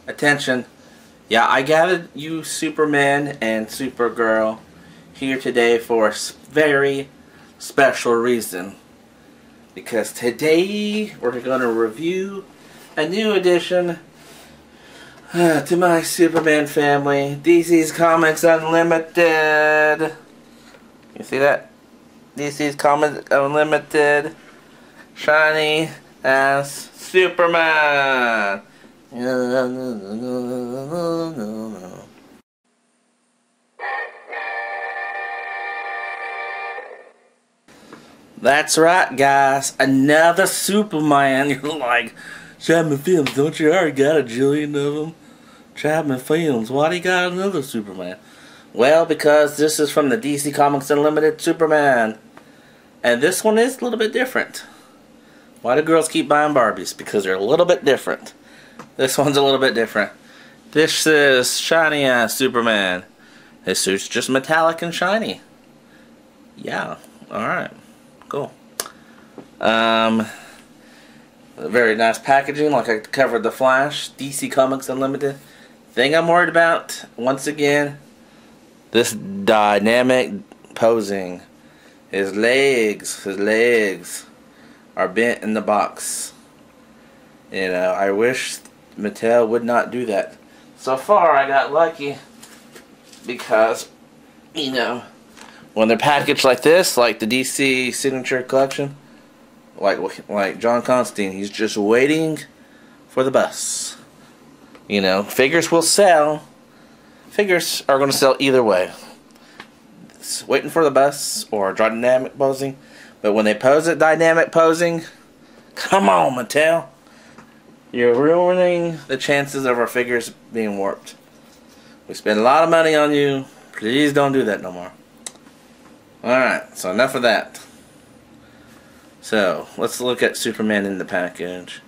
Attention. Yeah, I gathered you Superman and Supergirl here today for a very special reason. Because today we're going to review a new addition to my Superman family, DC's Comics Unlimited. You see that? DC's Comics Unlimited, shiny as Superman. That's right, guys. Another Superman. You're like, Chapman Films, don't you already got a jillion of them? Chapman Films, why do you got another Superman? Well, because this is from the DC Comics Unlimited Superman. And this one is a little bit different. Why do girls keep buying Barbies? Because they're a little bit different. This one's a little bit different. This is shiny ass Superman. His suit's just metallic and shiny. Yeah, alright. Cool. Very nice packaging, like I covered the Flash. DC Comics Unlimited. Thing I'm worried about, once again, this dynamic posing. His legs are bent in the box. You know, I wish Mattel would not do that. So far, I got lucky because, you know, when they're packaged like this, like the DC Signature Collection, like John Constantine, he's just waiting for the bus. You know, figures will sell. Figures are going to sell either way. It's waiting for the bus or dynamic posing. But when they pose it dynamic posing, come on, Mattel. You're ruining the chances of our figures being warped. We spend a lot of money on you. Please don't do that no more. Alright, so enough of that. So, let's look at Superman in the package.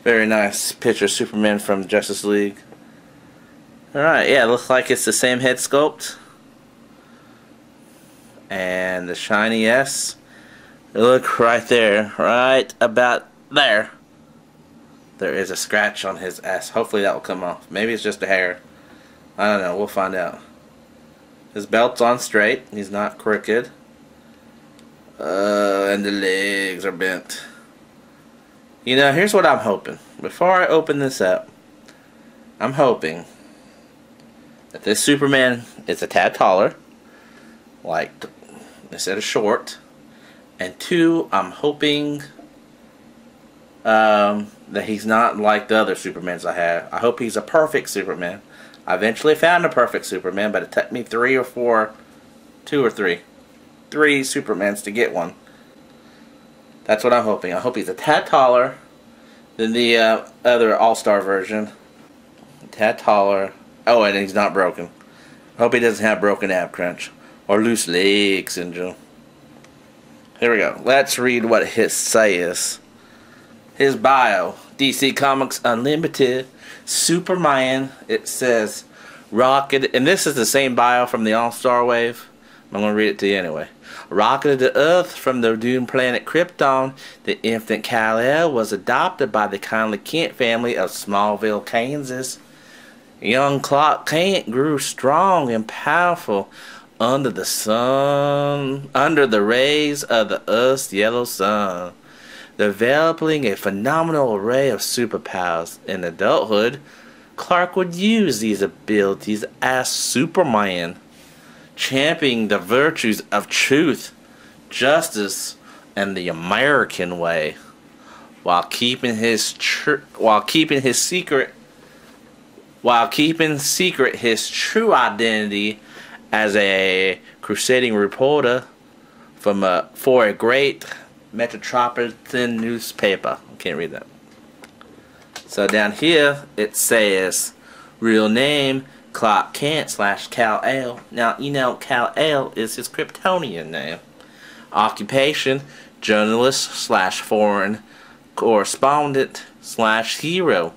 Very nice picture of Superman from Justice League. Alright, yeah, it looks like it's the same head sculpt. And the shiny S. Look right there, right about there. There is a scratch on his S. Hopefully that will come off. Maybe it's just a hair. I don't know, we'll find out. His belt's on straight. He's not crooked. And the legs are bent. You know, here's what I'm hoping. Before I open this up, I'm hoping that this Superman is a tad taller. Like, instead of short. And two, I'm hoping that he's not like the other Supermans I have. I hope he's a perfect Superman. I eventually found a perfect Superman, but it took me three Supermans to get one. That's what I'm hoping. I hope he's a tad taller than the other All-Star version. A tad taller. Oh, and he's not broken. I hope he doesn't have broken ab crunch or loose leg syndrome. Here we go. Let's read what his says. His bio. DC Comics Unlimited. Superman. It says rocketed, and this is the same bio from the All-Star Wave. I'm going to read it to you anyway. Rocketed to Earth from the doomed planet Krypton, the infant Kal-El was adopted by the kindly Kent family of Smallville, Kansas. Young Clark Kent grew strong and powerful under the rays of the Earth's yellow sun, developing a phenomenal array of superpowers. In adulthood, Clark would use these abilities as Superman, championing the virtues of truth, justice, and the American way, while keeping secret his true identity as a crusading reporter for a great metropolitan newspaper. I can't read that. So down here it says real name Clark Kent / Kal-El. Now you know Kal-El is his Kryptonian name. Occupation journalist / foreign correspondent / hero.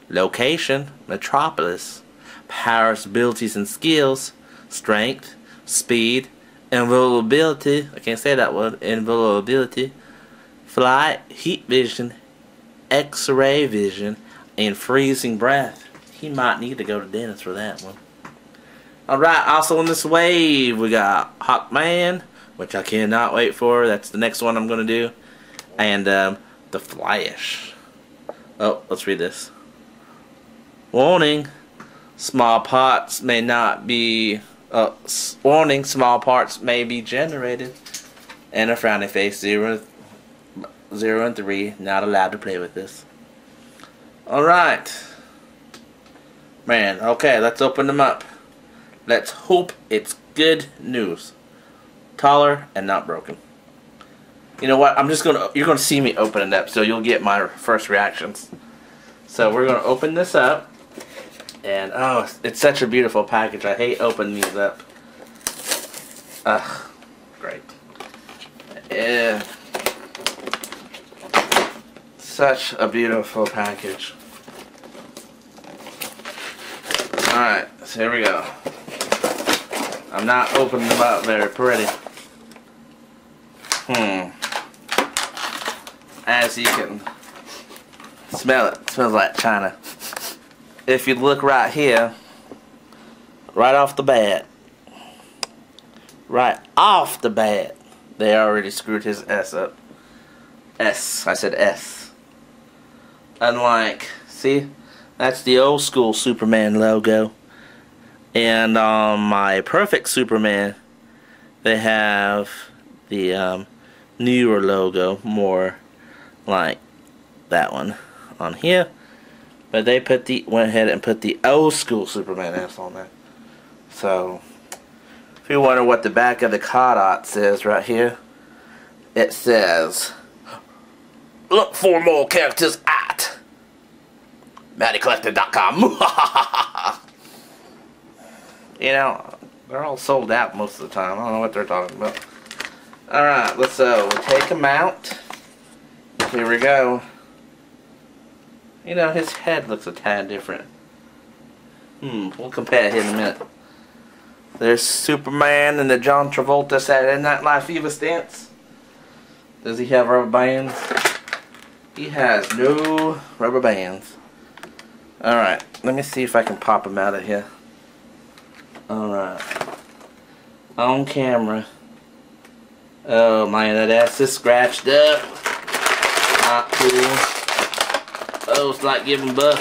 Location Metropolis. Powers, abilities, and skills: strength, speed, invulnerability. I can't say that word. Invulnerability. Flight, heat vision, X-ray vision, and freezing breath. He might need to go to dentist for that one. Alright, also in this wave, we got Hawkman, which I cannot wait for. That's the next one I'm going to do. And The Flash. Oh, let's read this. Warning. Small parts may not be... warning, small parts may be generated. And a frowny face. 0 and 3. Not allowed to play with this. Alright. Man, okay, let's open them up. Let's hope it's good news. Taller and not broken. You know what? You're gonna see me open it up, so you'll get my first reactions. So we're gonna open this up, and oh, it's such a beautiful package. I hate opening these up. Ugh, great. Yeah, such a beautiful package. All right, so here we go. I'm not opening them up very pretty. As you can smell it smells like China. If you look right here, right off the bat, they already screwed his S up. I said S. Unlike, see, that's the old school Superman logo. And on my Perfect Superman, they have the newer logo, more like that one on here. But they went ahead and put the old school Superman S on there. So, if you wonder what the back of the card art says right here, it says, "Look for more characters at MattyCollector.com." You know, they're all sold out most of the time. I don't know what they're talking about. Alright, let's we'll take them out. Here we go. You know, his head looks a tad different. We'll compare him in a minute. There's Superman in the John Travolta Saturday Night Live Fever stance. Does he have rubber bands? He has no rubber bands. Alright, let me see if I can pop him out of here. Alright. On camera. Oh man, that ass is scratched up. Not cool. Oh, it's like giving buff.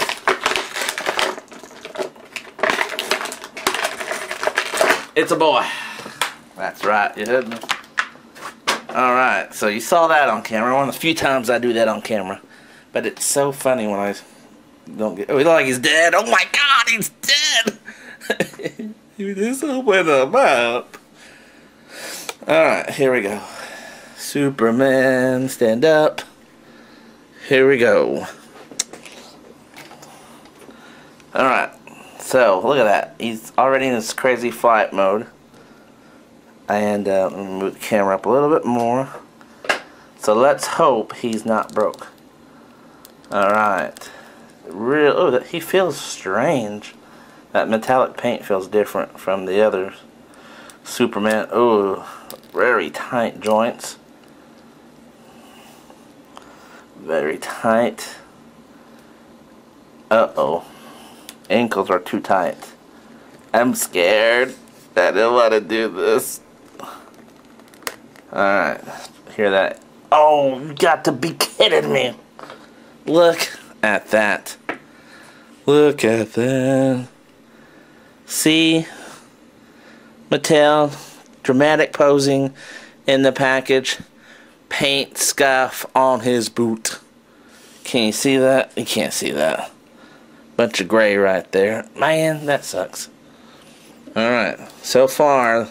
It's a boy. That's right, you heard me. Alright, so you saw that on camera. One of the few times I do that on camera. But it's so funny when I don't get... Oh, he looks like he's dead. Oh my god, he's dead! You just open them up. Alright, here we go. Superman, stand up. Here we go. Alright, so look at that. He's already in this crazy flight mode. And let me move the camera up a little bit more. So let's hope he's not broke. Alright. Oh, he feels strange. That metallic paint feels different from the other Superman. Oh, very tight joints. Very tight. Uh-oh. Ankles are too tight. I'm scared. I don't want to do this. Alright. Hear that? Oh, you got to be kidding me. Look at that. Look at that. See? Mattel. Dramatic posing in the package. Paint scuff on his boot. Can you see that? You can't see that. Bunch of gray right there. Man, that sucks. Alright. So far,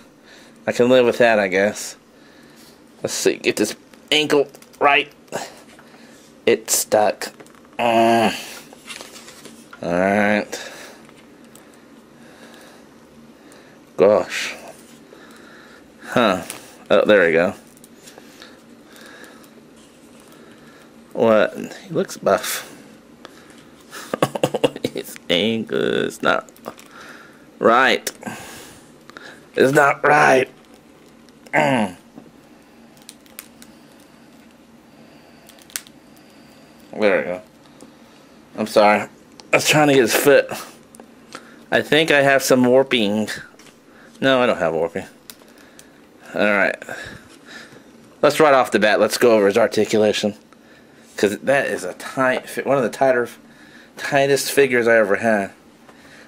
I can live with that, I guess. Let's see. Get this ankle right. It's stuck. Alright. Gosh. Huh. Oh, there we go. What? He looks buff. His ankle is not right. It's not right. There we go. I'm sorry. I was trying to get his foot I think I have some warping. No, I don't have warping. Alright. Let's right off the bat, let's go over his articulation. Because that is a tight fit, one of the tightest figures I ever had.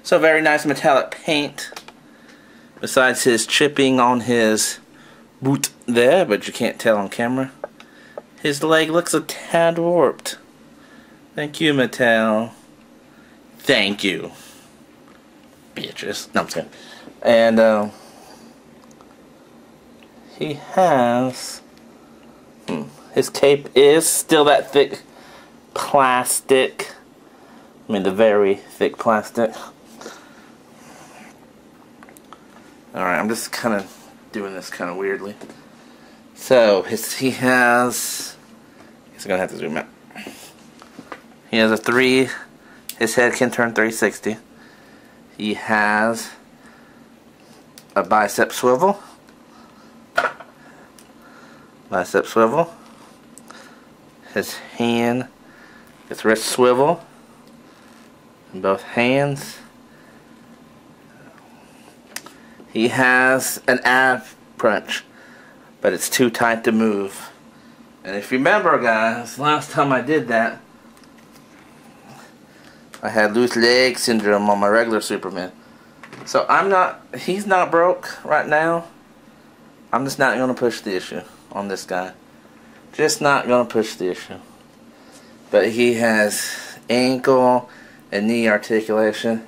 So very nice metallic paint. Besides his chipping on his boot there, but you can't tell on camera. His leg looks a tad warped. Thank you, Mattel. Thank you. Bitches. No, I'm just kidding. And, he has... his cape is still that thick plastic. I mean, the very thick plastic. Alright, I'm just kind of doing this kind of weirdly. So, he has... I guess I'm going to have to zoom out. He has his head can turn 360. He has a bicep swivel. Bicep swivel. His wrist swivel. In both hands. He has an ab crunch, but it's too tight to move. And if you remember, guys, last time I did that, I had loose leg syndrome on my regular Superman. So he's not broke right now. I'm just not going to push the issue on this guy. Just not going to push the issue. But he has ankle and knee articulation.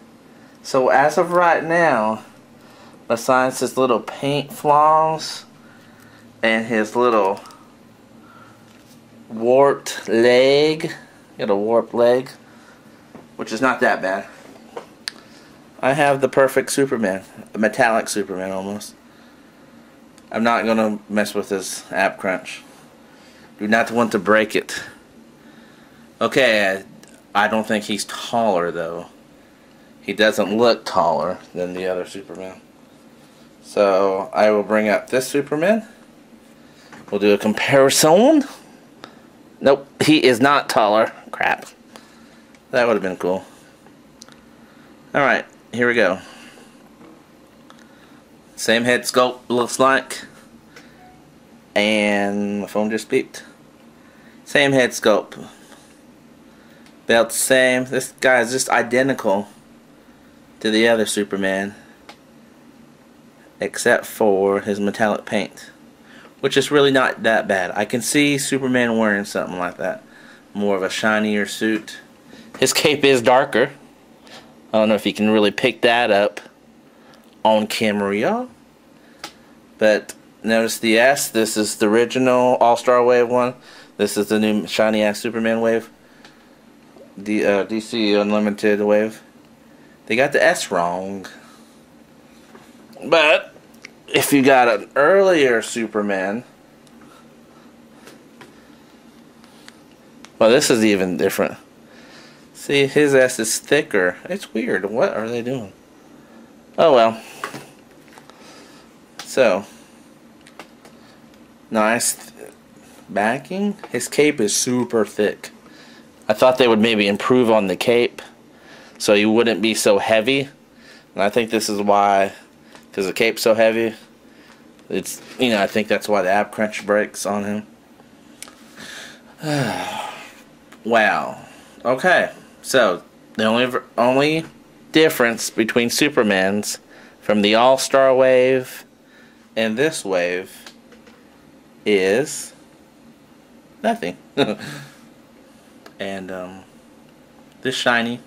So as of right now, besides his little paint flaws and his little warped leg, got a warped leg, which is not that bad, I have the perfect Superman, a metallic Superman almost. I'm not going to mess with his ab crunch. Do not want to break it. Okay, I don't think he's taller though. He doesn't look taller than the other Superman. So I will bring up this Superman. We'll do a comparison. Nope, he is not taller. Crap. That would have been cool. Alright, here we go. Same head sculpt looks like. And my phone just beeped. Same head sculpt. Belt same. This guy is just identical to the other Superman, except for his metallic paint, which is really not that bad. I can see Superman wearing something like that, more of a shinier suit. His cape is darker. I don't know if you can really pick that up on camera, but notice the S. This is the original All-Star Wave one. This is the new shiny ass Superman wave, the DC Unlimited wave. They got the S wrong. But if you got an earlier Superman, well, this is even different. See, his S is thicker. It's weird. What are they doing? Oh well. So, nice backing. His cape is super thick. I thought they would maybe improve on the cape so he wouldn't be so heavy. And I think this is why, because the cape's so heavy, it's, you know, I think that's why the ab crunch breaks on him. Wow. Okay. So, the only difference between Supermans from the All-Star wave and this wave is nothing. And this shiny.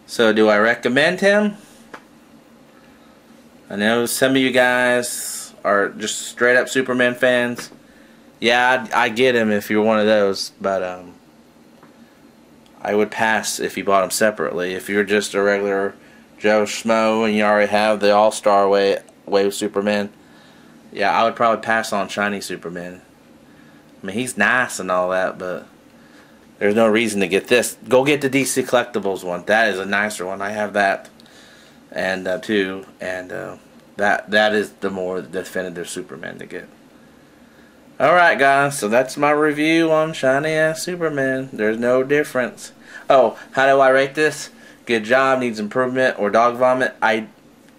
So do I recommend him? I know some of you guys are just straight up Superman fans. Yeah, I get him if you're one of those, but I would pass if you bought them separately. If you're just a regular Joe Schmo and you already have the All-Star wave Superman, yeah, I would probably pass on shiny Superman. I mean, he's nice and all that, but there's no reason to get this. Go get the DC Collectibles one. That is a nicer one. I have that, and too, and that is the more definitive Superman to get. Alright guys, so that's my review on shiny ass Superman. There's no difference. Oh, how do I rate this? good job, needs improvement, or dog vomit, I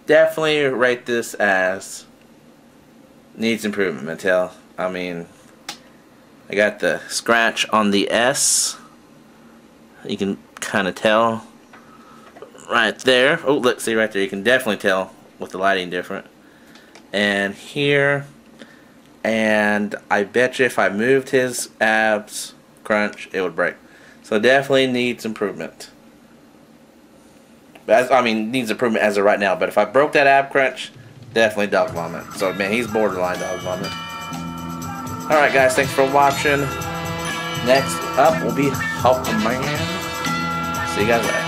definitely rate this as needs improvement, Mattel. I mean, I got the scratch on the S. You can kind of tell right there. Oh, look, see right there. You can definitely tell with the lighting different. And here, and I bet you if I moved his abs crunch, it would break. So definitely needs improvement. I mean, needs improvement as of right now. But if I broke that ab crunch, definitely dog vomit. So, man, he's borderline dog vomit. Alright, guys, thanks for watching. Next up will be Hulk Man. See you guys later.